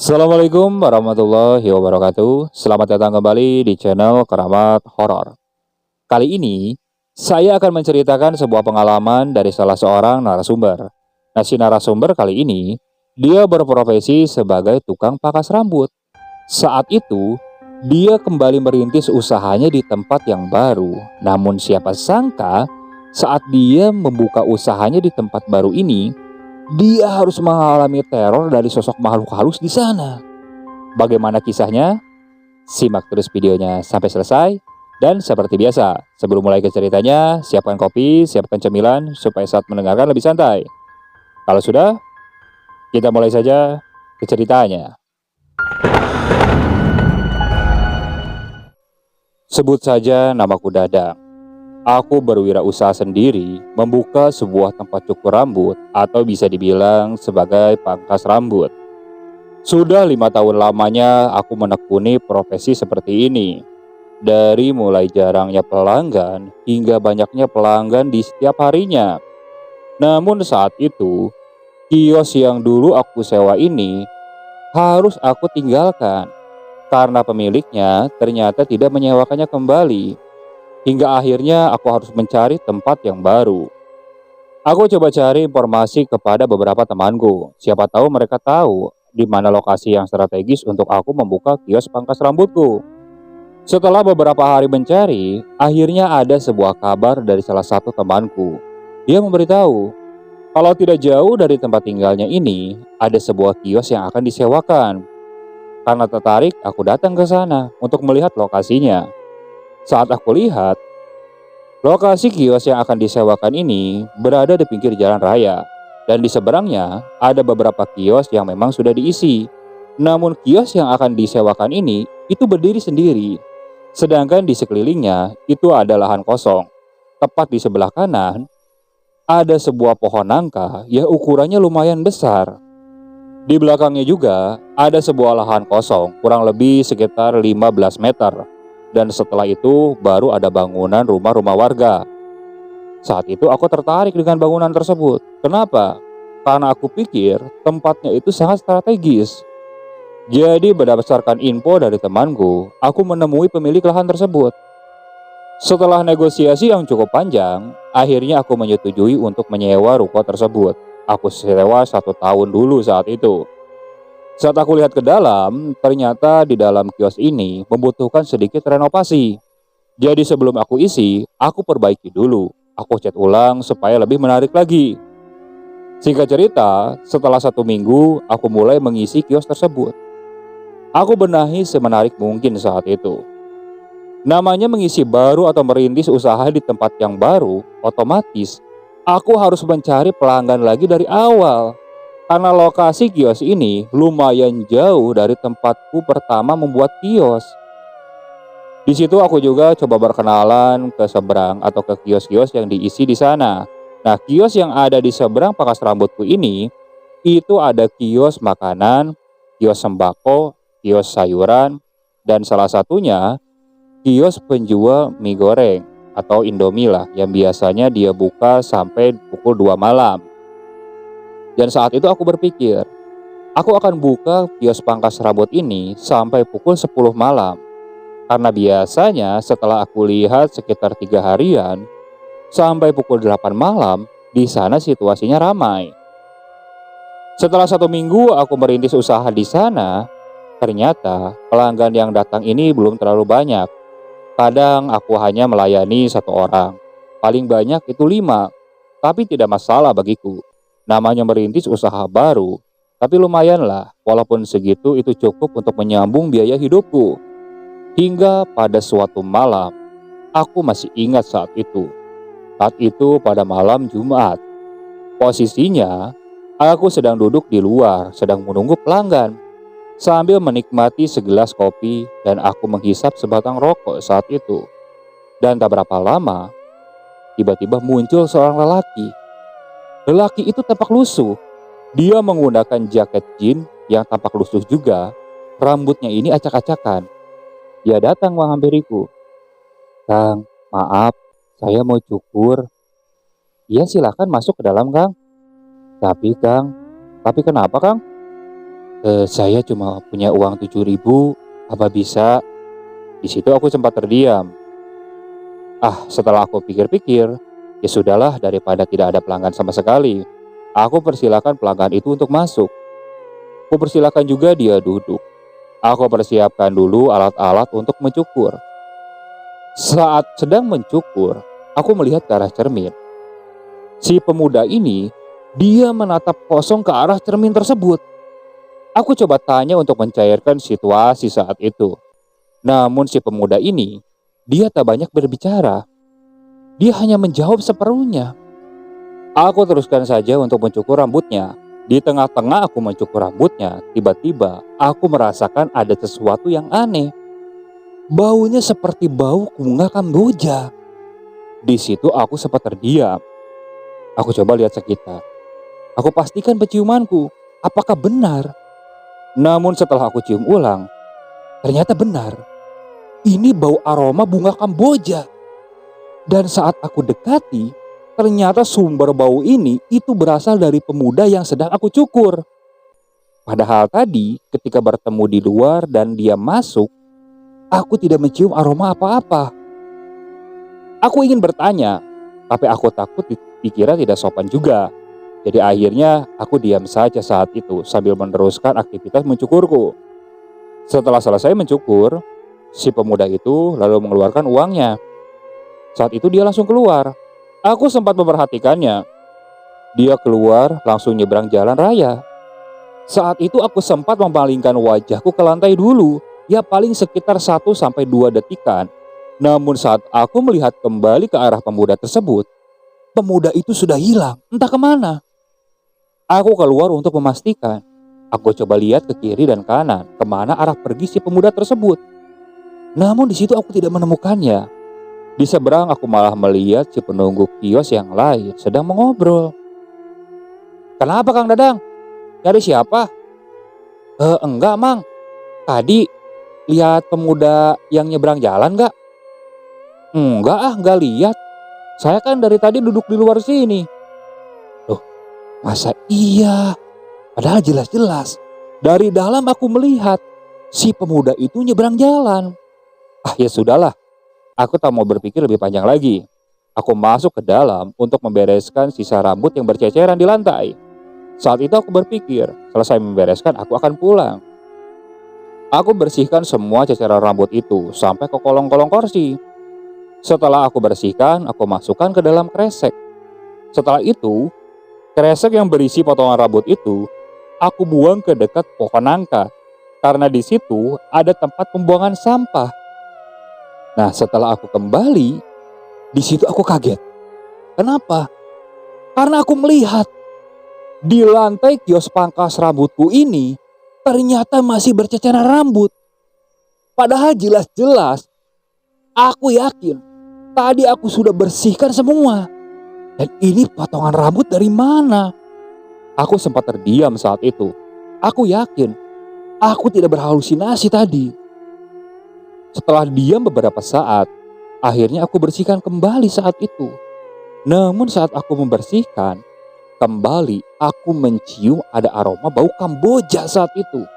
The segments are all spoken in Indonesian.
Assalamualaikum warahmatullahi wabarakatuh. Selamat datang kembali di channel Keramat Horor. Kali ini, saya akan menceritakan sebuah pengalaman dari salah seorang narasumber. Nah, si narasumber kali ini, dia berprofesi sebagai tukang pangkas rambut. Saat itu, dia kembali merintis usahanya di tempat yang baru. Namun siapa sangka, saat dia membuka usahanya di tempat baru ini, dia harus mengalami teror dari sosok makhluk halus di sana. Bagaimana kisahnya? Simak terus videonya sampai selesai. Dan seperti biasa, sebelum mulai ke ceritanya, siapkan kopi, siapkan cemilan, supaya saat mendengarkan lebih santai. Kalau sudah, kita mulai saja ke ceritanya. Sebut saja namaku Dadang. Aku berwirausaha sendiri, membuka sebuah tempat cukur rambut, atau bisa dibilang sebagai pangkas rambut. Sudah 5 tahun lamanya aku menekuni profesi seperti ini. Dari mulai jarangnya pelanggan hingga banyaknya pelanggan di setiap harinya. Namun saat itu, kios yang dulu aku sewa ini harus aku tinggalkan karena pemiliknya ternyata tidak menyewakannya kembali. Hingga akhirnya aku harus mencari tempat yang baru. Aku coba cari informasi kepada beberapa temanku. Siapa tahu mereka tahu di mana lokasi yang strategis untuk aku membuka kios pangkas rambutku. Setelah beberapa hari mencari, akhirnya ada sebuah kabar dari salah satu temanku. Dia memberitahu kalau tidak jauh dari tempat tinggalnya ini ada sebuah kios yang akan disewakan. Karena tertarik, aku datang ke sana untuk melihat lokasinya. Saat aku lihat, lokasi kios yang akan disewakan ini berada di pinggir jalan raya. Dan di seberangnya ada beberapa kios yang memang sudah diisi. Namun kios yang akan disewakan ini itu berdiri sendiri. Sedangkan di sekelilingnya itu ada lahan kosong. Tepat di sebelah kanan ada sebuah pohon nangka yang ukurannya lumayan besar. Di belakangnya juga ada sebuah lahan kosong kurang lebih sekitar 15 meter. Dan setelah itu baru ada bangunan rumah-rumah warga. Saat itu aku tertarik dengan bangunan tersebut. Kenapa? Karena aku pikir tempatnya itu sangat strategis. Jadi berdasarkan info dari temanku, aku menemui pemilik lahan tersebut. Setelah negosiasi yang cukup panjang, akhirnya aku menyetujui untuk menyewa ruko tersebut. Aku sewa 1 tahun dulu saat itu. Saat aku lihat ke dalam, ternyata di dalam kios ini membutuhkan sedikit renovasi. Jadi sebelum aku isi, aku perbaiki dulu. Aku cat ulang supaya lebih menarik lagi. Singkat cerita, setelah 1 minggu, aku mulai mengisi kios tersebut. Aku benahi semenarik mungkin saat itu. Namanya mengisi baru atau merintis usaha di tempat yang baru, otomatis aku harus mencari pelanggan lagi dari awal. Karena lokasi kios ini lumayan jauh dari tempatku pertama membuat kios. Di situ aku juga coba berkenalan ke seberang atau ke kios-kios yang diisi di sana. Nah, kios yang ada di seberang pangkas rambutku ini, itu ada kios makanan, kios sembako, kios sayuran, dan salah satunya kios penjual mie goreng atau Indomie lah yang biasanya dia buka sampai pukul 2 malam. Dan saat itu aku berpikir, aku akan buka kios pangkas rambut ini sampai pukul 10 malam. Karena biasanya setelah aku lihat sekitar 3 harian, sampai pukul 8 malam, di sana situasinya ramai. Setelah 1 minggu aku merintis usaha di sana, ternyata pelanggan yang datang ini belum terlalu banyak. Kadang aku hanya melayani 1 orang, paling banyak itu 5, tapi tidak masalah bagiku. Namanya merintis usaha baru, tapi lumayanlah, walaupun segitu itu cukup untuk menyambung biaya hidupku. Hingga pada suatu malam, aku masih ingat saat itu. Saat itu pada malam Jumat. Posisinya, aku sedang duduk di luar, sedang menunggu pelanggan. Sambil menikmati segelas kopi dan aku menghisap sebatang rokok saat itu. Dan tak berapa lama, tiba-tiba muncul seorang lelaki. Lelaki itu tampak lusuh. Dia menggunakan jaket jeans yang tampak lusuh juga. Rambutnya ini acak-acakan. Dia datang menghampiriku. "Kang, maaf, saya mau cukur." "Iya, silakan masuk ke dalam, Kang." Tapi kenapa, Kang?" Saya cuma punya uang 7.000, apa bisa?" Di situ aku sempat terdiam. Setelah aku pikir-pikir, ya sudahlah daripada tidak ada pelanggan sama sekali. Aku persilakan pelanggan itu untuk masuk. Aku persilakan juga dia duduk. Aku persiapkan dulu alat-alat untuk mencukur. Saat sedang mencukur, aku melihat ke arah cermin. Si pemuda ini, dia menatap kosong ke arah cermin tersebut. Aku coba tanya untuk mencairkan situasi saat itu. Namun si pemuda ini, dia tak banyak berbicara. Dia hanya menjawab seperlunya. Aku teruskan saja untuk mencukur rambutnya. Di tengah-tengah aku mencukur rambutnya, tiba-tiba aku merasakan ada sesuatu yang aneh. Baunya seperti bau bunga kamboja. Di situ aku sempat terdiam. Aku coba lihat sekitar. Aku pastikan penciumanku, apakah benar? Namun setelah aku cium ulang, ternyata benar. Ini bau aroma bunga kamboja. Dan saat aku dekati, ternyata sumber bau ini itu berasal dari pemuda yang sedang aku cukur. Padahal tadi ketika bertemu di luar dan dia masuk, aku tidak mencium aroma apa-apa. Aku ingin bertanya, tapi aku takut dikira tidak sopan juga. Jadi akhirnya aku diam saja saat itu sambil meneruskan aktivitas mencukurku. Setelah selesai mencukur, si pemuda itu lalu mengeluarkan uangnya. Saat itu dia langsung keluar. Aku sempat memperhatikannya. Dia keluar langsung nyebrang jalan raya. Saat itu aku sempat memalingkan wajahku ke lantai dulu. Ya paling sekitar 1-2 detikan. Namun saat aku melihat kembali ke arah pemuda tersebut, pemuda itu sudah hilang, entah kemana. Aku keluar untuk memastikan. Aku coba lihat ke kiri dan kanan, kemana arah pergi si pemuda tersebut. Namun di situ aku tidak menemukannya. Di seberang aku malah melihat si penunggu kios yang lain sedang mengobrol. "Kenapa Kang Dadang? Nyari siapa?" Enggak Mang. Tadi lihat pemuda yang nyebrang jalan gak?" "Enggak enggak lihat. Saya kan dari tadi duduk di luar sini." "Loh, masa iya? Padahal jelas-jelas dari dalam aku melihat si pemuda itu nyebrang jalan." Ya sudahlah. Aku tak mau berpikir lebih panjang lagi. Aku masuk ke dalam untuk membereskan sisa rambut yang berceceran di lantai. Saat itu aku berpikir, selesai membereskan aku akan pulang. Aku bersihkan semua ceceran rambut itu sampai ke kolong-kolong kursi. Setelah aku bersihkan, aku masukkan ke dalam kresek. Setelah itu, kresek yang berisi potongan rambut itu, aku buang ke dekat pohon nangka. Karena di situ ada tempat pembuangan sampah. Nah, setelah aku kembali, di situ aku kaget. Kenapa? Karena aku melihat di lantai kios pangkas rambutku ini ternyata masih berceceran rambut. Padahal jelas-jelas aku yakin tadi aku sudah bersihkan semua. Dan ini potongan rambut dari mana? Aku sempat terdiam saat itu. Aku yakin aku tidak berhalusinasi tadi. Setelah diam beberapa saat, akhirnya aku bersihkan kembali saat itu. Namun saat aku membersihkan, kembali aku mencium ada aroma bau kamboja saat itu.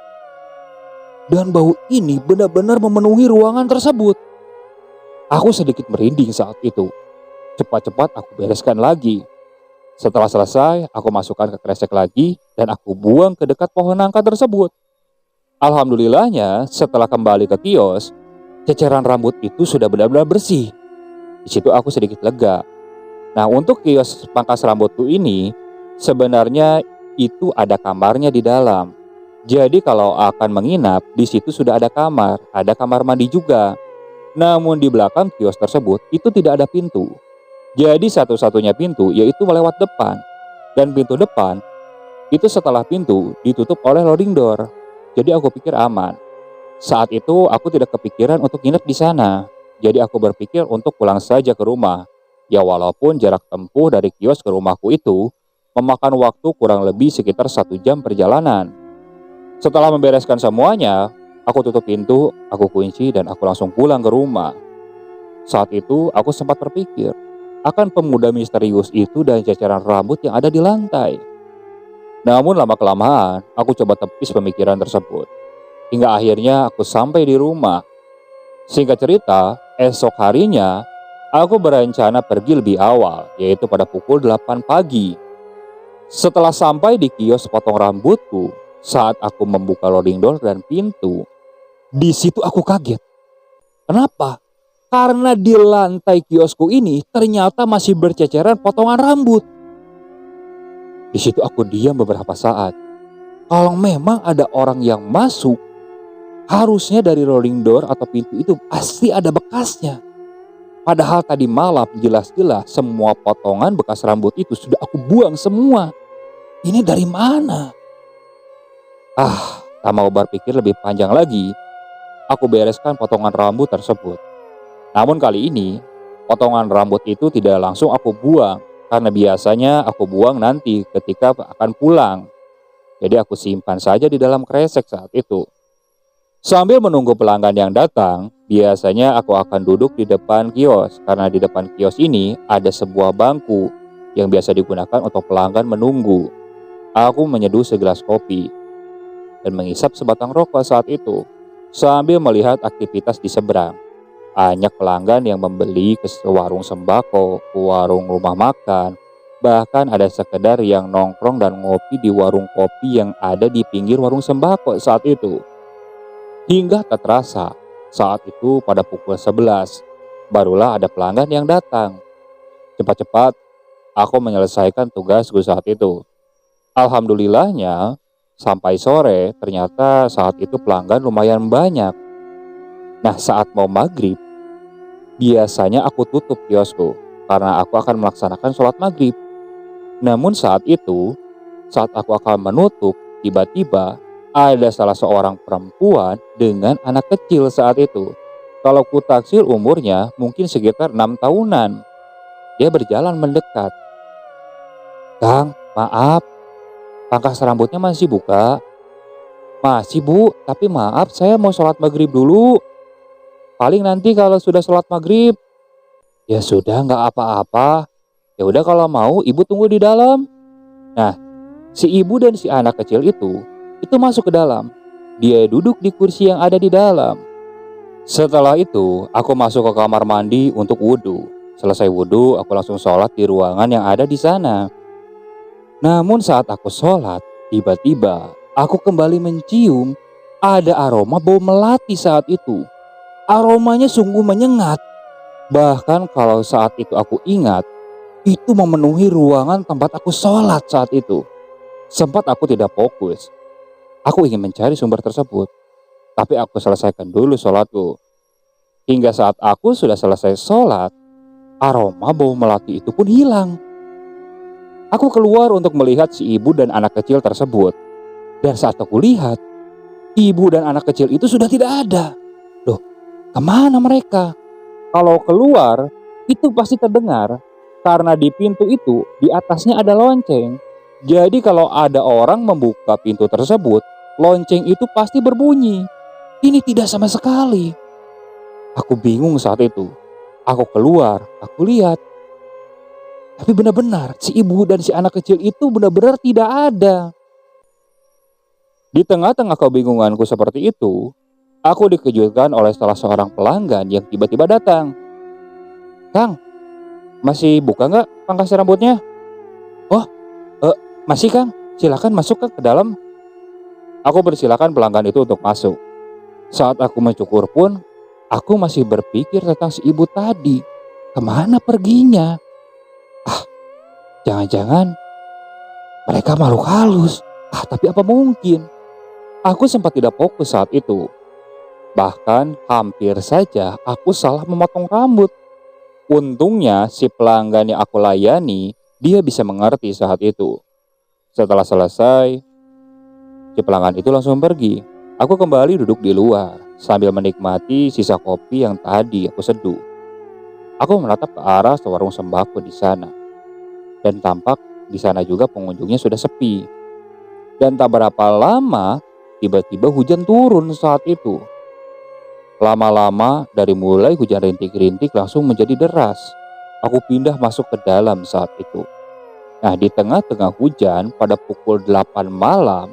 Dan bau ini benar-benar memenuhi ruangan tersebut. Aku sedikit merinding saat itu. Cepat-cepat aku bereskan lagi. Setelah selesai, aku masukkan ke kresek lagi dan aku buang ke dekat pohon nangka tersebut. Alhamdulillahnya, setelah kembali ke kios, ceceran rambut itu sudah benar-benar bersih. Di situ aku sedikit lega. Nah, untuk kios pangkas rambutku ini, sebenarnya itu ada kamarnya di dalam. Jadi kalau akan menginap, di situ sudah ada kamar mandi juga. Namun di belakang kios tersebut itu tidak ada pintu. Jadi satu-satunya pintu yaitu melewat depan. Dan pintu depan itu setelah pintu ditutup oleh loading door. Jadi aku pikir aman. Saat itu aku tidak kepikiran untuk nginep di sana. Jadi aku berpikir untuk pulang saja ke rumah. Ya walaupun jarak tempuh dari kios ke rumahku itu memakan waktu kurang lebih sekitar 1 jam perjalanan. Setelah membereskan semuanya, aku tutup pintu, aku kunci dan aku langsung pulang ke rumah. Saat itu aku sempat berpikir akan pemuda misterius itu dan ceceran rambut yang ada di lantai. Namun lama-kelamaan, aku coba tepis pemikiran tersebut. Hingga akhirnya aku sampai di rumah. Singkat cerita, esok harinya, aku berencana pergi lebih awal, yaitu pada pukul 8 pagi. Setelah sampai di kios potong rambutku, saat aku membuka loading door dan pintu, di situ aku kaget. Kenapa? Karena di lantai kiosku ini ternyata masih berceceran potongan rambut. Di situ aku diam beberapa saat. Kalau memang ada orang yang masuk, harusnya dari rolling door atau pintu itu pasti ada bekasnya. Padahal tadi malam jelas-jelas semua potongan bekas rambut itu sudah aku buang semua. Ini dari mana? Tak mau berpikir lebih panjang lagi, aku bereskan potongan rambut tersebut. Namun kali ini, potongan rambut itu tidak langsung aku buang, karena biasanya aku buang nanti ketika akan pulang. Jadi aku simpan saja di dalam kresek saat itu. Sambil menunggu pelanggan yang datang, biasanya aku akan duduk di depan kios, karena di depan kios ini ada sebuah bangku yang biasa digunakan untuk pelanggan menunggu. Aku menyeduh segelas kopi dan menghisap sebatang rokok saat itu, sambil melihat aktivitas di seberang. Banyak pelanggan yang membeli ke warung sembako, ke warung rumah makan, bahkan ada sekedar yang nongkrong dan ngopi di warung kopi yang ada di pinggir warung sembako saat itu. Hingga tak terasa, saat itu pada pukul 11, barulah ada pelanggan yang datang. Cepat-cepat, aku menyelesaikan tugasku saat itu. Alhamdulillahnya, sampai sore ternyata saat itu pelanggan lumayan banyak. Nah, saat mau maghrib, biasanya aku tutup kiosku karena aku akan melaksanakan sholat maghrib. Namun saat itu, saat aku akan menutup, tiba-tiba ada salah seorang perempuan dengan anak kecil saat itu. Kalau ku taksir umurnya mungkin sekitar 6 tahunan. Dia berjalan mendekat. "Kang, maaf, pangkas rambutnya masih buka?" "Masih bu, tapi maaf saya mau sholat maghrib dulu. Paling nanti kalau sudah sholat maghrib." "Ya sudah, nggak apa-apa. Ya udah kalau mau ibu tunggu di dalam." Nah, si ibu dan si anak kecil itu masuk ke dalam. Dia duduk di kursi yang ada di dalam. Setelah itu, aku masuk ke kamar mandi untuk wudhu. Selesai wudhu, aku langsung sholat di ruangan yang ada di sana. Namun saat aku sholat, tiba-tiba aku kembali mencium ada aroma bau melati saat itu. Aromanya sungguh menyengat. Bahkan kalau saat itu aku ingat, itu memenuhi ruangan tempat aku sholat saat itu. Sempat aku tidak fokus. Aku ingin mencari sumber tersebut, tapi aku selesaikan dulu sholatku. Hingga saat aku sudah selesai sholat, aroma bau melati itu pun hilang. Aku keluar untuk melihat si ibu dan anak kecil tersebut. Dan saat aku lihat, ibu dan anak kecil itu sudah tidak ada. Loh, kemana mereka? Kalau keluar, itu pasti terdengar. Karena di pintu itu, di atasnya ada lonceng. Jadi kalau ada orang membuka pintu tersebut, lonceng itu pasti berbunyi. Ini tidak sama sekali. Aku bingung saat itu. Aku keluar, aku lihat. Tapi benar-benar si ibu dan si anak kecil itu benar-benar tidak ada. Di tengah-tengah kebingunganku seperti itu, aku dikejutkan oleh salah seorang pelanggan yang tiba-tiba datang. "Kang, masih buka nggak pangkas rambutnya?" "Oh, masih Kang, silakan masuk ke dalam." Aku persilakan pelanggan itu untuk masuk. Saat aku mencukur pun, aku masih berpikir tentang si ibu tadi. Kemana perginya? Jangan-jangan mereka makhluk halus. Tapi apa mungkin? Aku sempat tidak fokus saat itu. Bahkan hampir saja aku salah memotong rambut. Untungnya si pelanggan yang aku layani, dia bisa mengerti saat itu. Setelah selesai, si pelanggan itu langsung pergi. Aku kembali duduk di luar sambil menikmati sisa kopi yang tadi aku seduh. Aku menatap ke arah warung sembako di sana. Dan tampak di sana juga pengunjungnya sudah sepi. Dan tak berapa lama, tiba-tiba hujan turun saat itu. Lama-lama dari mulai hujan rintik-rintik langsung menjadi deras. Aku pindah masuk ke dalam saat itu. Nah, di tengah-tengah hujan pada pukul 8 malam,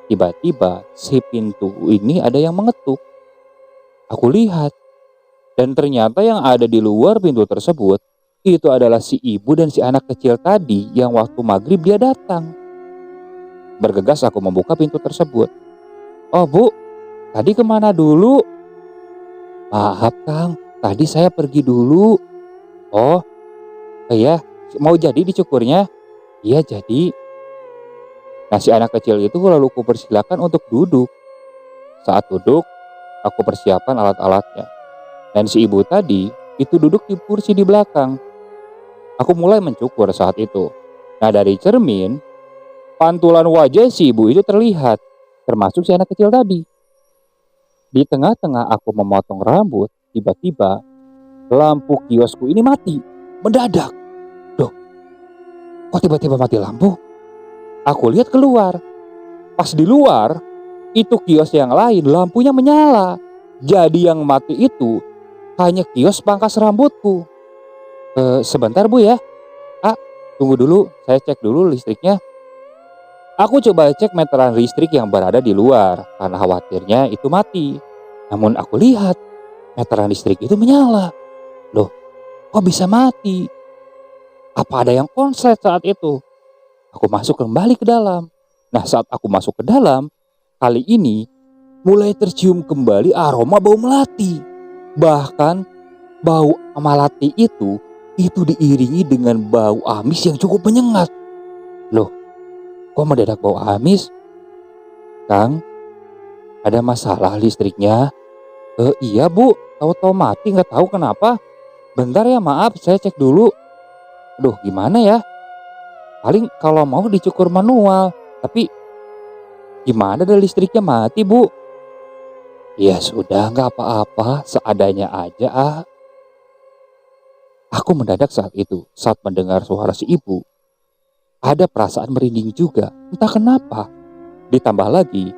tiba-tiba si pintu ini ada yang mengetuk. Aku lihat, dan ternyata yang ada di luar pintu tersebut itu adalah si ibu dan si anak kecil tadi yang waktu maghrib dia datang. Bergegas aku membuka pintu tersebut. "Oh bu, tadi kemana dulu?" "Maaf Kang, tadi saya pergi dulu." "Oh iya, mau jadi dicukurnya?" "Iya jadi." Nah, si anak kecil itu lalu kupersilakan untuk duduk. Saat duduk, aku persiapkan alat-alatnya. Dan si ibu tadi itu duduk di kursi di belakang. Aku mulai mencukur saat itu. Nah, dari cermin, pantulan wajah si ibu itu terlihat, termasuk si anak kecil tadi. Di tengah-tengah aku memotong rambut, tiba-tiba lampu kiosku ini mati, mendadak. Duh, kok tiba-tiba mati lampu? Aku lihat keluar. Pas di luar, itu kios yang lain lampunya menyala. Jadi yang mati itu hanya kios pangkas rambutku. Sebentar bu ya. Ah, tunggu dulu, saya cek dulu listriknya. Aku coba cek meteran listrik yang berada di luar karena khawatirnya itu mati. Namun aku lihat meteran listrik itu menyala. Loh, kok bisa mati? Apa ada yang konslet saat itu? Aku masuk kembali ke dalam. Nah, saat aku masuk ke dalam, kali ini mulai tercium kembali aroma bau melati. Bahkan bau melati itu diiringi dengan bau amis yang cukup menyengat. Loh, kok mendadak bau amis? Kang, ada masalah listriknya? Iya bu, tahu-tahu mati nggak tahu kenapa. Bentar ya maaf, saya cek dulu. Aduh gimana ya? Paling kalau mau dicukur manual. Tapi gimana dari listriknya mati bu? Ya sudah nggak apa-apa, seadanya aja ah. Aku mendadak saat itu, saat mendengar suara si ibu. Ada perasaan merinding juga, entah kenapa. Ditambah lagi,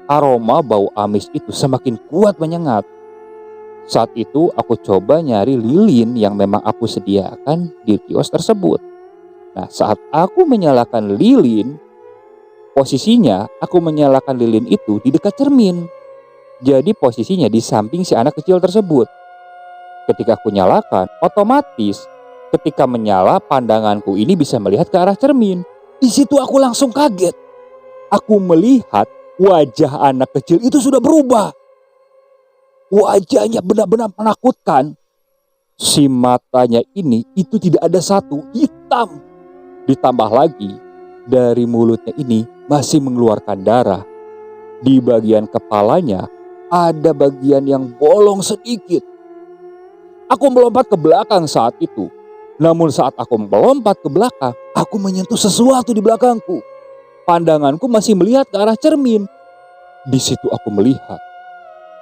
aroma bau amis itu semakin kuat menyengat. Saat itu aku coba nyari lilin yang memang aku sediakan di kios tersebut. Nah, saat aku menyalakan lilin, posisinya aku menyalakan lilin itu di dekat cermin. Jadi posisinya di samping si anak kecil tersebut. Ketika aku nyalakan, otomatis ketika menyala pandanganku ini bisa melihat ke arah cermin. Di situ aku langsung kaget. Aku melihat wajah anak kecil itu sudah berubah. Wajahnya benar-benar menakutkan. Si matanya ini itu tidak ada satu, hitam. Ditambah lagi dari mulutnya ini masih mengeluarkan darah. Di bagian kepalanya ada bagian yang bolong sedikit. Aku melompat ke belakang saat itu. Namun saat aku melompat ke belakang, aku menyentuh sesuatu di belakangku. Pandanganku masih melihat ke arah cermin. Di situ aku melihat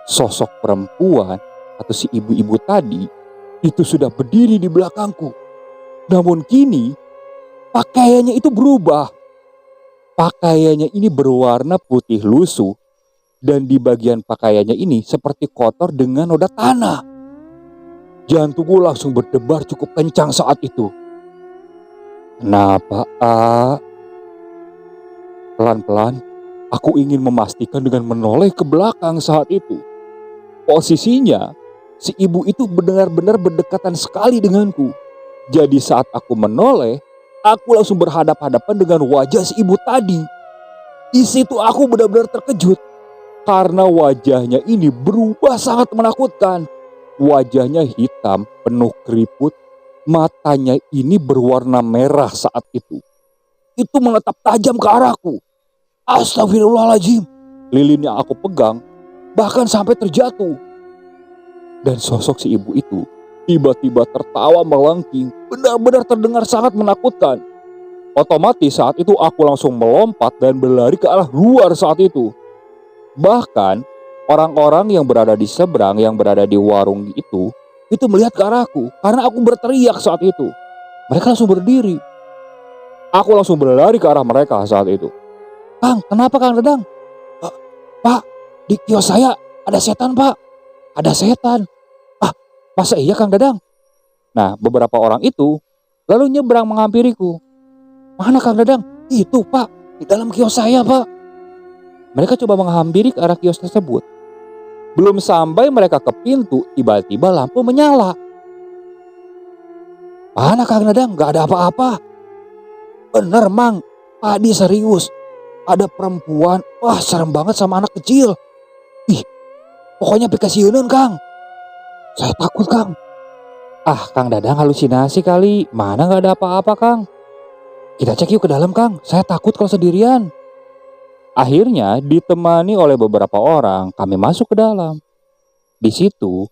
sosok perempuan atau si ibu-ibu tadi itu sudah berdiri di belakangku. Namun kini pakaiannya itu berubah. Pakaiannya ini berwarna putih lusuh dan di bagian pakaiannya ini seperti kotor dengan noda tanah. Jantungku langsung berdebar cukup kencang saat itu. Kenapa, ah? Pelan-pelan aku ingin memastikan dengan menoleh ke belakang saat itu. Posisinya si ibu itu benar-benar berdekatan sekali denganku. Jadi saat aku menoleh, aku langsung berhadap-hadapan dengan wajah si ibu tadi. Di situ aku benar-benar terkejut karena wajahnya ini berubah sangat menakutkan. Wajahnya hitam, penuh keriput, matanya ini berwarna merah saat itu. Itu menatap tajam ke arahku. Astagfirullahaladzim, lilin yang aku pegang bahkan sampai terjatuh. Dan sosok si ibu itu tiba-tiba tertawa melengking, benar-benar terdengar sangat menakutkan. Otomatis saat itu aku langsung melompat dan berlari ke arah luar saat itu. Bahkan orang-orang yang berada di seberang, yang berada di warung itu melihat ke arahku karena aku berteriak saat itu. Mereka langsung berdiri. Aku langsung berlari ke arah mereka saat itu. Kang, kenapa Kang Dadang? Pak, di kios saya ada setan pak. Ada setan. Ah, masa iya Kang Dadang? Nah, beberapa orang itu lalu nyebrang menghampiriku. Mana Kang Dadang? Itu Pak, di dalam kios saya Pak. Mereka coba menghampiri ke arah kios tersebut. Belum sampai mereka ke pintu, tiba-tiba lampu menyala. Mana Kang Dadang? Gak ada apa-apa. Bener Mang, tadi serius. Ada perempuan, wah serem banget sama anak kecil. Ih, pokoknya pikasiunun Kang. Saya takut Kang. Ah Kang Dadang halusinasi kali, mana gak ada apa-apa Kang. Kita cek yuk ke dalam Kang, saya takut kalau sendirian. Akhirnya ditemani oleh beberapa orang, kami masuk ke dalam. Di situ,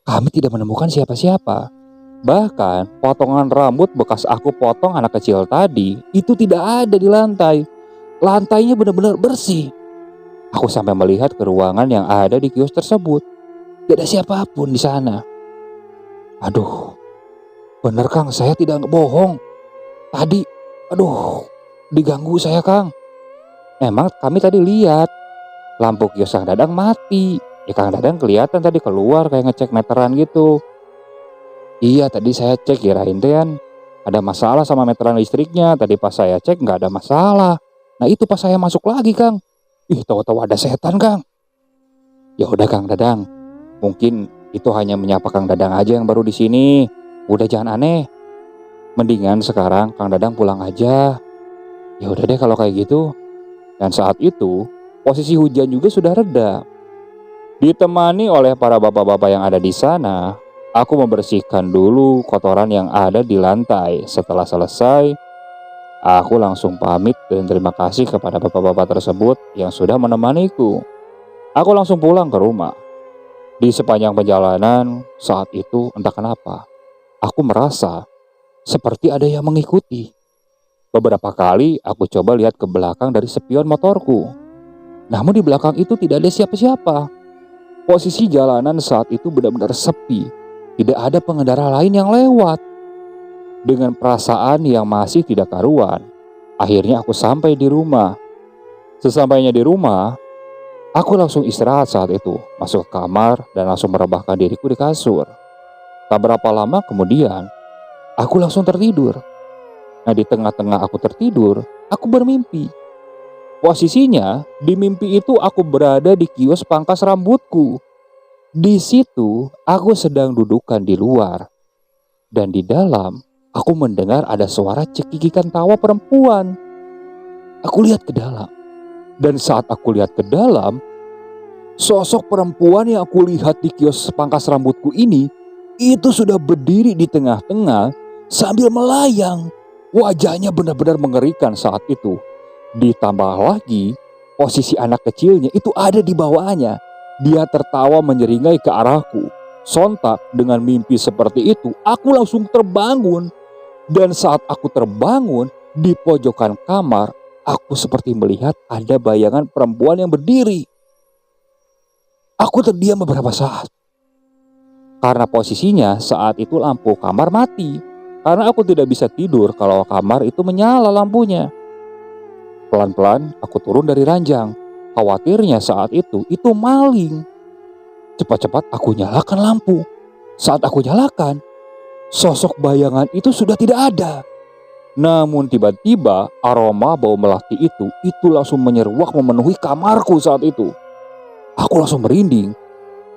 kami tidak menemukan siapa-siapa. Bahkan, potongan rambut bekas aku potong anak kecil tadi itu tidak ada di lantai. Lantainya benar-benar bersih. Aku sampai melihat ke ruangan yang ada di kios tersebut. Tidak ada siapapun di sana. Aduh, bener Kang, saya tidak bohong. Tadi, diganggu saya Kang. Emang kami tadi lihat lampu kios Kang Dadang mati. Ya Kang Dadang kelihatan tadi keluar kayak ngecek meteran gitu. Iya tadi saya cek kirain kan ada masalah sama meteran listriknya. Tadi pas saya cek nggak ada masalah. Nah itu pas saya masuk lagi Kang. Ih tahu-tahu ada setan Kang. Ya udah Kang Dadang. Mungkin itu hanya menyapa Kang Dadang aja yang baru di sini. Udah jangan aneh. Mendingan sekarang Kang Dadang pulang aja. Ya udah deh kalau kayak gitu. Dan saat itu, posisi hujan juga sudah reda. Ditemani oleh para bapak-bapak yang ada di sana, aku membersihkan dulu kotoran yang ada di lantai. Setelah selesai, aku langsung pamit dan terima kasih kepada bapak-bapak tersebut yang sudah menemaniku. Aku langsung pulang ke rumah. Di sepanjang perjalanan, saat itu entah kenapa, aku merasa seperti ada yang mengikuti. Beberapa kali aku coba lihat ke belakang dari spion motorku. Namun di belakang itu tidak ada siapa-siapa. Posisi jalanan saat itu benar-benar sepi. Tidak ada pengendara lain yang lewat. Dengan perasaan yang masih tidak karuan, akhirnya aku sampai di rumah. Sesampainya di rumah, aku langsung istirahat saat itu. Masuk ke kamar dan langsung merebahkan diriku di kasur. Tak berapa lama kemudian, aku langsung tertidur. Nah di tengah-tengah aku tertidur, aku bermimpi. Posisinya di mimpi itu aku berada di kios pangkas rambutku. Di situ aku sedang dudukkan di luar. Dan di dalam aku mendengar ada suara cekikikan tawa perempuan. Aku lihat ke dalam. Dan saat aku lihat ke dalam, sosok perempuan yang aku lihat di kios pangkas rambutku ini, itu sudah berdiri di tengah-tengah sambil melayang. Wajahnya benar-benar mengerikan saat itu. Ditambah lagi, posisi anak kecilnya itu ada di bawahnya. Dia tertawa menyeringai ke arahku. Sontak dengan mimpi seperti itu, aku langsung terbangun. Dan saat aku terbangun, di pojokan kamar, aku seperti melihat ada bayangan perempuan yang berdiri. Aku terdiam beberapa saat. Karena posisinya saat itu lampu kamar mati. Karena aku tidak bisa tidur kalau kamar itu menyala lampunya. Pelan-pelan aku turun dari ranjang. Khawatirnya saat itu maling. Cepat-cepat aku nyalakan lampu. Saat aku nyalakan, sosok bayangan itu sudah tidak ada. Namun tiba-tiba aroma bau melati itu langsung menyeruak memenuhi kamarku saat itu. Aku langsung merinding.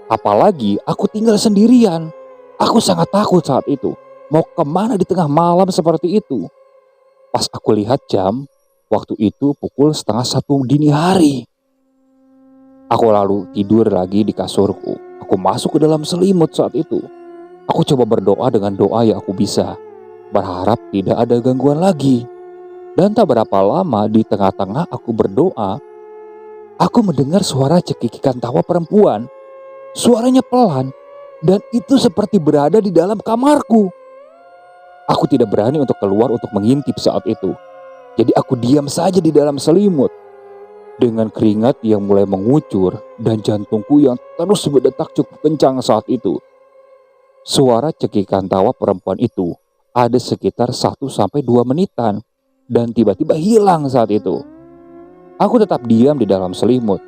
Apalagi aku tinggal sendirian. Aku sangat takut saat itu. Mau kemana di tengah malam seperti itu? Pas aku lihat jam, waktu itu pukul 12:30 dini hari. Aku lalu tidur lagi di kasurku. Aku masuk ke dalam selimut saat itu. Aku coba berdoa dengan doa yang aku bisa. Berharap tidak ada gangguan lagi. Dan tak berapa lama di tengah-tengah aku berdoa, aku mendengar suara cekikikan tawa perempuan. Suaranya pelan dan itu seperti berada di dalam kamarku. Aku tidak berani untuk keluar untuk mengintip saat itu. Jadi aku diam saja di dalam selimut. Dengan keringat yang mulai mengucur dan jantungku yang terus berdetak cukup kencang saat itu. Suara cekikan tawa perempuan itu ada sekitar 1-2 menitan dan tiba-tiba hilang saat itu. Aku tetap diam di dalam selimut,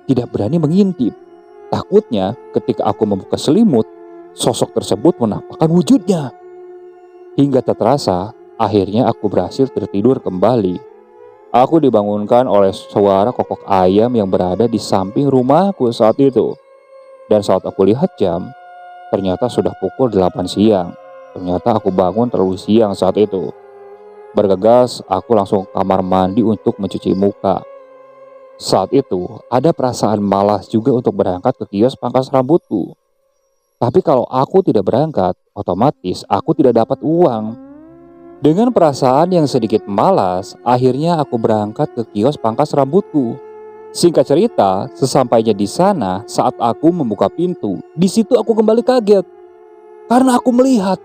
tidak berani mengintip. Takutnya ketika aku membuka selimut, sosok tersebut menampakkan wujudnya. Hingga tak terasa, Akhirnya aku berhasil tertidur kembali. Aku dibangunkan oleh suara kokok ayam yang berada di samping rumahku saat itu. Dan saat aku lihat jam, ternyata sudah pukul 8 siang. Ternyata aku bangun terlalu siang saat itu. Bergegas, aku langsung ke kamar mandi untuk mencuci muka. Saat itu, ada perasaan malas juga untuk berangkat ke kios pangkas rambutku. Tapi kalau aku tidak berangkat, otomatis aku tidak dapat uang. Dengan perasaan yang sedikit malas, akhirnya aku berangkat ke kios pangkas rambutku. Singkat cerita, sesampainya di sana, saat aku membuka pintu, di situ aku kembali kaget. Karena aku melihat,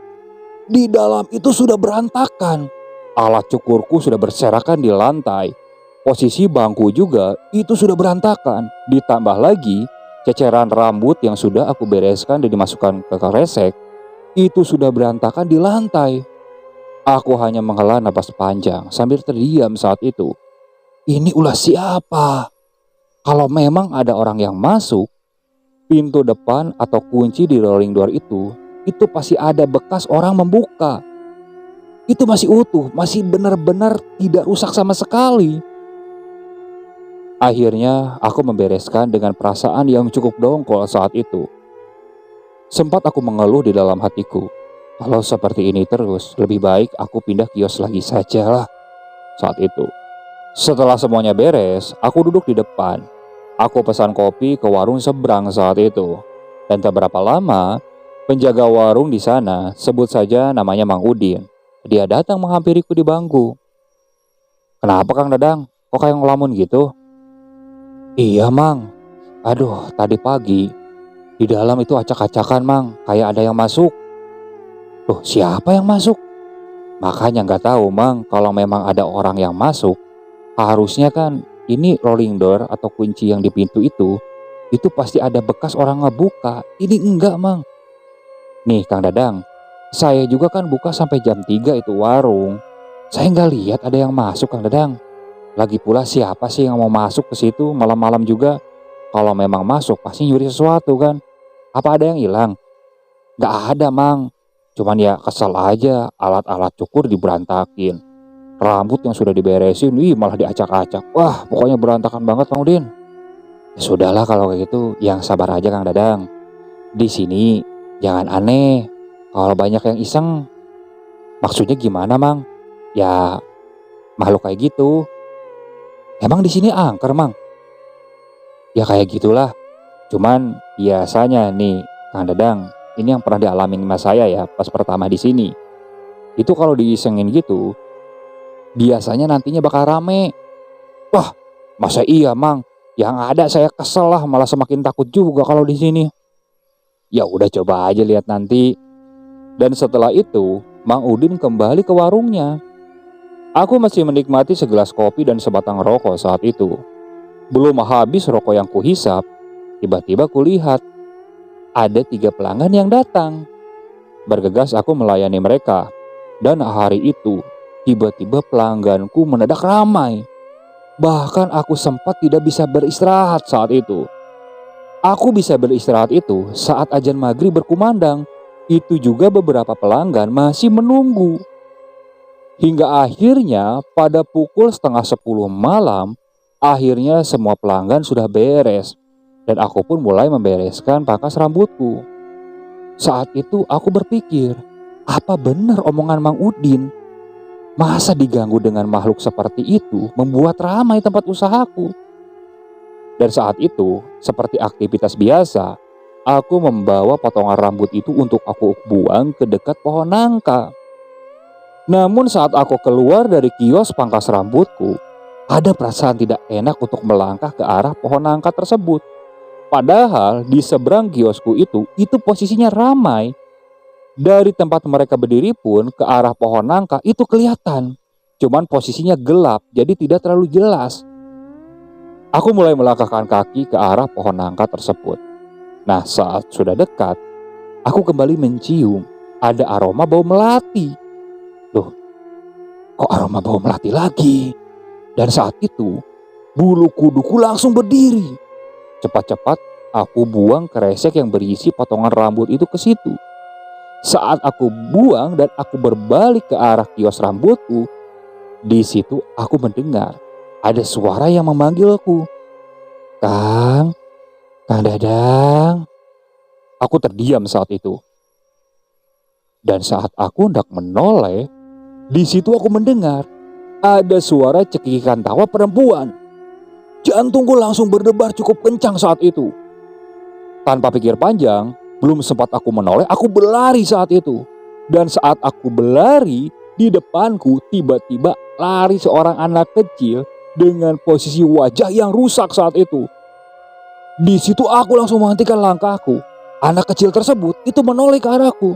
di dalam itu sudah berantakan. Alat cukurku sudah berserakan di lantai. Posisi bangku juga itu sudah berantakan. Ditambah lagi, ceceran rambut yang sudah aku bereskan dan dimasukkan ke kresek, itu sudah berantakan di lantai. Aku hanya menghela napas panjang sambil terdiam saat itu. Ini ulah siapa? Kalau memang ada orang yang masuk, pintu depan atau kunci di rolling door itu pasti ada bekas orang membuka. Itu masih utuh, masih benar-benar tidak rusak sama sekali. Akhirnya aku membereskan dengan perasaan yang cukup dongkol saat itu. Sempat aku mengeluh di dalam hatiku. Kalau seperti ini terus, lebih baik aku pindah kios lagi sajalah saat itu. Setelah semuanya beres, aku duduk di depan. Aku pesan kopi ke warung seberang saat itu. Dan tak berapa lama, penjaga warung di sana, sebut saja namanya Mang Udin. Dia datang menghampiriku di bangku. Kenapa Kang Dadang? Kok kayak ngelamun gitu? Iya Mang. Aduh, tadi pagi di dalam itu acak-acakan Mang. Kayak ada yang masuk. Loh, siapa yang masuk? Makanya nggak tahu Mang. Kalau memang ada orang yang masuk, harusnya kan ini rolling door atau kunci yang di pintu itu pasti ada bekas orang ngebuka. Ini enggak Mang. Nih Kang Dadang, saya juga kan buka sampai jam 3 itu warung. Saya nggak lihat ada yang masuk Kang Dadang. Lagi pula siapa sih yang mau masuk ke situ malam-malam juga? Kalau memang masuk pasti nyuri sesuatu kan? Apa ada yang hilang? Nggak ada Mang. Cuman ya kesel aja alat-alat cukur diberantakin. Rambut yang sudah diberesin, malah diacak-acak. Wah, pokoknya berantakan banget Mang Udin. Ya sudahlah kalau kayak gitu, yang sabar aja Kang Dadang. Di sini jangan aneh. Kalau banyak yang iseng, maksudnya gimana Mang? Ya makhluk kayak gitu. Emang di sini angker Mang? Ya kayak gitulah. Cuman biasanya nih Kang Dadang, ini yang pernah dialamin mas saya ya pas pertama di sini. Itu kalau diisengin gitu, biasanya nantinya bakal rame. Wah, masa iya Mang? Yang ada saya kesel lah, malah semakin takut juga kalau di sini. Ya udah coba aja lihat nanti. Dan setelah itu, Mang Udin kembali ke warungnya. Aku masih menikmati segelas kopi dan sebatang rokok saat itu. Belum habis rokok yang kuhisap, tiba-tiba kulihat ada 3 pelanggan yang datang. Bergegas aku melayani mereka. Dan hari itu, tiba-tiba pelangganku mendadak ramai. Bahkan aku sempat tidak bisa beristirahat saat itu. Aku bisa beristirahat itu saat azan maghrib berkumandang. Itu juga beberapa pelanggan masih menunggu. Hingga akhirnya pada pukul setengah 10 malam, akhirnya semua pelanggan sudah beres. Dan aku pun mulai membereskan pangkas rambutku. Saat itu aku berpikir, apa benar omongan Mang Udin? Masa diganggu dengan makhluk seperti itu membuat ramai tempat usahaku? Dan saat itu, seperti aktivitas biasa, aku membawa potongan rambut itu untuk aku buang ke dekat pohon nangka. Namun saat aku keluar dari kios pangkas rambutku, ada perasaan tidak enak untuk melangkah ke arah pohon nangka tersebut. Padahal di seberang kiosku itu posisinya ramai. Dari tempat mereka berdiri pun ke arah pohon nangka itu kelihatan. Cuman posisinya gelap, jadi tidak terlalu jelas. Aku mulai melangkahkan kaki ke arah pohon nangka tersebut. Nah, saat sudah dekat, aku kembali mencium ada aroma bau melati. Loh, kok aroma bau melati lagi? Dan saat itu, bulu kuduku langsung berdiri. Cepat-cepat aku buang kresek yang berisi potongan rambut itu ke situ. Saat aku buang dan aku berbalik ke arah kios rambutku, di situ aku mendengar ada suara yang memanggilku. Kang, Kang Dadang. Aku terdiam saat itu. Dan saat aku hendak menoleh, di situ aku mendengar ada suara cekikikan tawa perempuan. Jantungku langsung berdebar cukup kencang saat itu. Tanpa pikir panjang, belum sempat aku menoleh, aku berlari saat itu. Dan saat aku berlari, di depanku tiba-tiba lari seorang anak kecil dengan posisi wajah yang rusak saat itu. Di situ aku langsung menghentikan langkahku. Anak kecil tersebut itu menoleh ke arahku.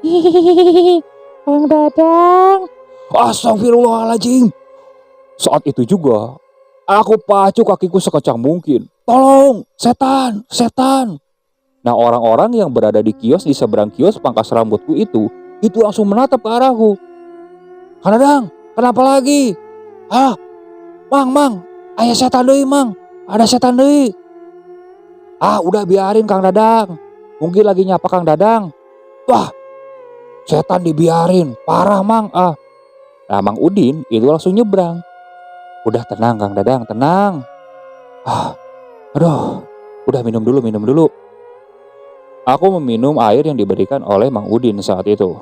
Hihihi, Kang Dadang. Astagfirullahaladzim. Saat itu juga aku pacu kakiku sekencang mungkin. Tolong, setan, setan. Nah, orang-orang yang berada di kios di seberang kios pangkas rambutku itu langsung menatap ke arahku. Kang Dadang, kenapa lagi? Ah, mang, aya setan deui, mang. Ada setan deui. Ah, udah biarin Kang Dadang. Mungkin lagi nyapa Kang Dadang. Wah, setan dibiarin, parah mang. Nah, Mang Udin itu langsung nyebrang. Udah tenang Kang Dadang, tenang. Aduh, udah minum dulu. Aku meminum air yang diberikan oleh Mang Udin saat itu.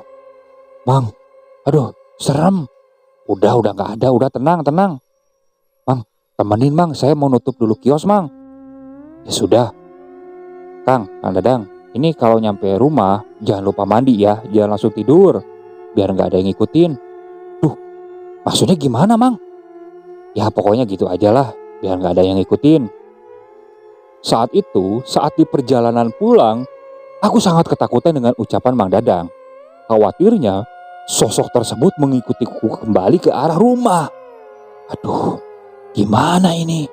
Mang, aduh, serem. Udah gak ada, udah tenang. Mang, temenin Mang, saya mau nutup dulu kios Mang. Ya sudah. Kang Dadang, ini kalau nyampe rumah jangan lupa mandi ya, jangan langsung tidur. Biar gak ada yang ngikutin. Duh, maksudnya gimana Mang? Ya pokoknya gitu aja lah, biar gak ada yang ngikutin. Saat itu, saat di perjalanan pulang, aku sangat ketakutan dengan ucapan Mang Dadang. Khawatirnya, sosok tersebut mengikutiku kembali ke arah rumah. Aduh, gimana ini?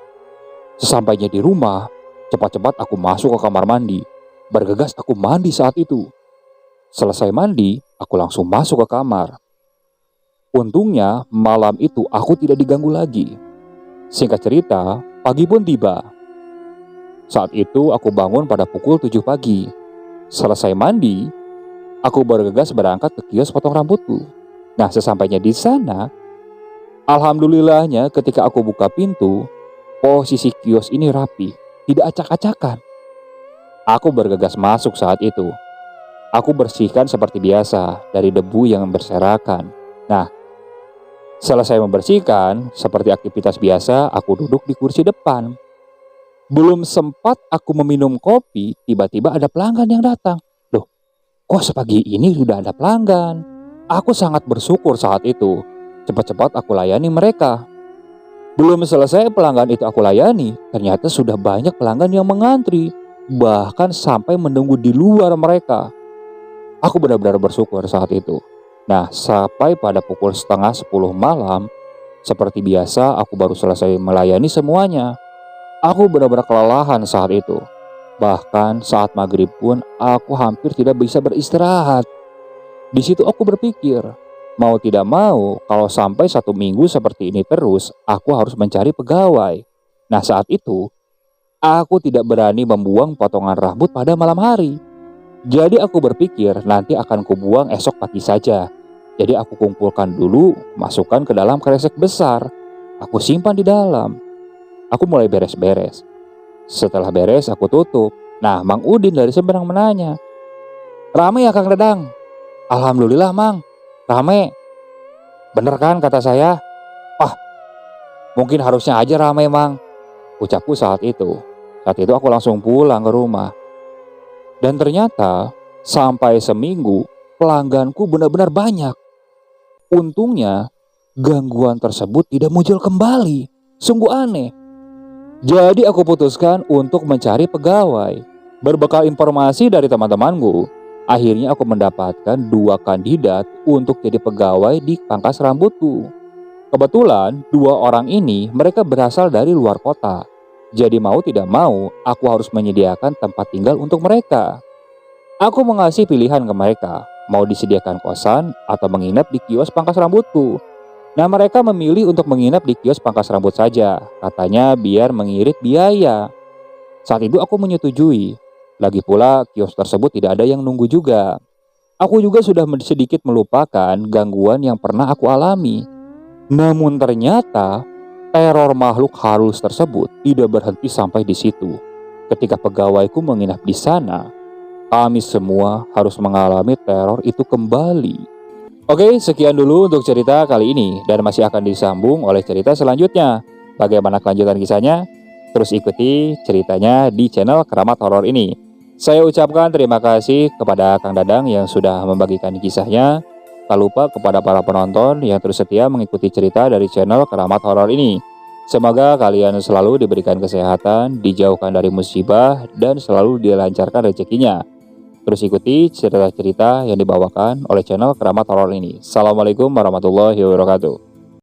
Sesampainya di rumah, cepat-cepat aku masuk ke kamar mandi. Bergegas aku mandi saat itu. Selesai mandi, aku langsung masuk ke kamar. Untungnya, malam itu aku tidak diganggu lagi. Singkat cerita, pagi pun tiba. Saat itu aku bangun pada pukul 7 pagi. Selesai mandi, aku bergegas berangkat ke kios potong rambutku. Nah, sesampainya di sana, alhamdulillahnya ketika aku buka pintu, posisi kios ini rapi, tidak acak-acakan. Aku bergegas masuk saat itu. Aku bersihkan seperti biasa dari debu yang berserakan. Nah, selesai membersihkan, seperti aktivitas biasa, aku duduk di kursi depan. Belum sempat aku meminum kopi, tiba-tiba ada pelanggan yang datang. Loh, kok sepagi ini sudah ada pelanggan? Aku sangat bersyukur saat itu. Cepat-cepat aku layani mereka. Belum selesai pelanggan itu aku layani, ternyata sudah banyak pelanggan yang mengantri. Bahkan sampai menunggu di luar mereka. Aku benar-benar bersyukur saat itu. Nah, sampai pada pukul setengah 10 malam, seperti biasa aku baru selesai melayani semuanya. Aku benar-benar kelelahan saat itu. Bahkan saat maghrib pun aku hampir tidak bisa beristirahat. Di situ aku berpikir, mau tidak mau kalau sampai 1 minggu seperti ini terus, aku harus mencari pegawai. Nah, saat itu, aku tidak berani membuang potongan rambut pada malam hari. Jadi aku berpikir nanti akan kubuang esok pagi saja. Jadi aku kumpulkan dulu, masukkan ke dalam kresek besar. Aku simpan di dalam. Aku mulai beres-beres. Setelah beres aku tutup. Nah, Mang Udin dari seberang menanya, "Rame ya Kang Dadang?" "Alhamdulillah Mang, rame." "Bener kan kata saya?" "Ah, mungkin harusnya aja rame Mang," ucapku saat itu. Saat itu aku langsung pulang ke rumah. Dan ternyata sampai seminggu pelangganku benar-benar banyak. Untungnya gangguan tersebut tidak muncul kembali. Sungguh aneh. Jadi aku putuskan untuk mencari pegawai. Berbekal informasi dari teman-temanku, akhirnya aku mendapatkan 2 kandidat untuk jadi pegawai di pangkas rambutku. Kebetulan 2 orang ini mereka berasal dari luar kota. Jadi mau tidak mau, aku harus menyediakan tempat tinggal untuk mereka. Aku mengasih pilihan ke mereka, mau disediakan kosan atau menginap di kios pangkas rambutku. Nah, mereka memilih untuk menginap di kios pangkas rambut saja, katanya biar mengirit biaya. Saat itu aku menyetujui. Lagi pula kios tersebut tidak ada yang nunggu juga. Aku juga sudah sedikit melupakan gangguan yang pernah aku alami. Namun ternyata teror makhluk halus tersebut tidak berhenti sampai di situ. Ketika pegawaiku menginap di sana, kami semua harus mengalami teror itu kembali. Oke, sekian dulu untuk cerita kali ini dan masih akan disambung oleh cerita selanjutnya. Bagaimana kelanjutan kisahnya? Terus ikuti ceritanya di channel Keramat Horor ini. Saya ucapkan terima kasih kepada Kang Dadang yang sudah membagikan kisahnya. Tak lupa kepada para penonton yang terus setia mengikuti cerita dari channel Keramat Horor ini. Semoga kalian selalu diberikan kesehatan, dijauhkan dari musibah, dan selalu dilancarkan rezekinya. Terus ikuti cerita-cerita yang dibawakan oleh channel Keramat Horor ini. Assalamualaikum warahmatullahi wabarakatuh.